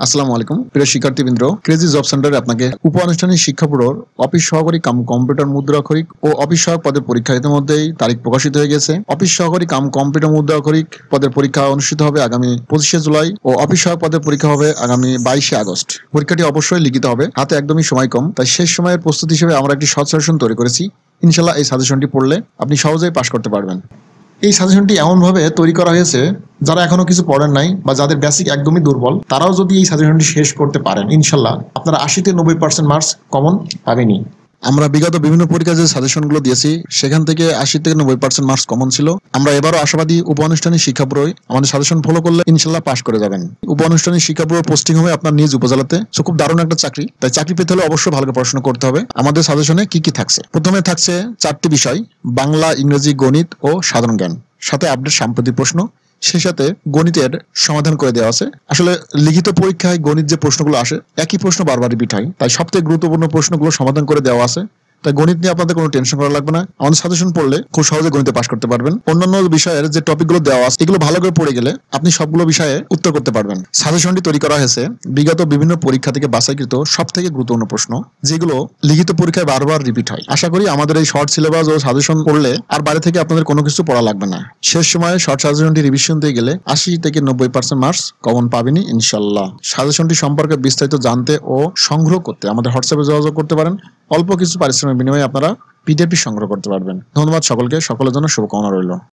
আসসালামু আলাইকুম প্রিয় শিক্ষার্থীবৃন্দ, ক্রেজি জব সেন্টারে আপনাকে উপ-আনুষ্ঠানিক শিক্ষা ব্যুরোর অফিস সহকারী কাম কম্পিউটার মুদ্রাক্ষরিক ও অফিস সহায়ক পদের পরীক্ষা ইতিমধ্যেই তারিখ প্রকাশিত হয়ে গেছে। অফিস সহকারী কাম কম্পিউটার মুদ্রাক্ষরিক পদের পরীক্ষা অনুষ্ঠিত হবে আগামী 25শে জুলাই ও অফিস সহায়ক পদের পরীক্ষা হবে আগামী 22শে আগস্ট। পরীক্ষাটি অবশ্যই লিখিত হবে, হাতে একদমই সময় কম, তাই শেষ সময়ের প্রস্তুতি হিসেবে আমরা একটি শর্ট সাজেশন তৈরি করেছি। ইনশাল্লাহ এই সাজেশনটি পড়লে আপনি সহজেই পাশ করতে পারবেন। এই সাজেশনটি এমনভাবে তৈরি করা হয়েছে, যারা এখনো কিছু পড়েন নাই বা যাদের বেসিক একদমই দুর্বল, তারাও যদি এই সাজেশনটি শেষ করতে পারেন, ইনশাল্লাহ আপনারা 80-90% মার্কস কমন পাবেনই। আমরা বিগত বিভিন্ন পরীক্ষায় যে সাজেশনগুলো দিয়েছি সেখান থেকে 80-90% মার্কস কমন ছিল। আমরা এবারও আশাবাদী উপ-আনুষ্ঠানিক শিক্ষা ব্যুরোয় আমাদের সাজেশন ফলো করলে ইনশাল্লাহ পাশ করে যাবেন। উপ-আনুষ্ঠানিক শিক্ষা ব্যুরোর পোস্টিং হবে আপনার নিজ উপজেলাতে। খুব দারুণ একটা চাকরি, তাই চাকরি পেতে হলে অবশ্যই ভালো করে পড়াশোনা করতে হবে। আমাদের সাজেশনে কি কি থাকছে? প্রথমে থাকছে 4টি বিষয়: বাংলা, ইংরেজি, গণিত ও সাধারণ জ্ঞান, সাথে আপডেট সাম্প্রতিক প্রশ্ন, সেই সাথে গণিতের সমাধান করে দেওয়া আছে। আসলে লিখিত পরীক্ষায় গণিত যে প্রশ্নগুলো আসে একই প্রশ্ন বারবার রিপিট হয়, তাই সবথেকে গুরুত্বপূর্ণ প্রশ্নগুলো সমাধান করে দেওয়া আছে। তাই গণিত নিয়ে আপনাদের কোনো টেনশন করা লাগবে না। আমাদের সাজেশন পড়লে খুব সহজে গণিতে পাশ করতে পারবেন। অন্যান্য বিষয়ের যে টপিকগুলো দেওয়া আছে এগুলো ভালো করে পড়ে গেলে আপনি সবগুলো বিষয়ে উত্তর করতে পারবেন। সাজেশনটি তৈরি করা হয়েছে বিগত বিভিন্ন পরীক্ষা থেকে বাছাইকৃত সবথেকে গুরুত্বপূর্ণ প্রশ্ন, যেগুলো লিখিত পরীক্ষায় বারবার রিপিট হয়। আশা করি আমাদের এই শর্ট সিলেবাস ও সাজেশন পড়লে আর বাইরে থেকে আপনাদের কোনো কিছু পড়া লাগবে না। শেষ সময়ে শর্ট সাজেশনটি রিভিশন দিয়ে গেলে 80-90% মার্কস কমন পাবেনই ইনশাল্লাহ। সাজেশনটি সম্পর্কে বিস্তারিত জানতে ও সংগ্রহ করতে আমাদের হোয়াটসঅ্যাপে যোগাযোগ করতে পারেন। অল্প কিছু পারিশ্রমিক বিনিময়ে আপনারা পিডিএফটি সংগ্রহ করতে পারবেন। ধন্যবাদ সকলকে, সকলের জন্য শুভকামনা রইল।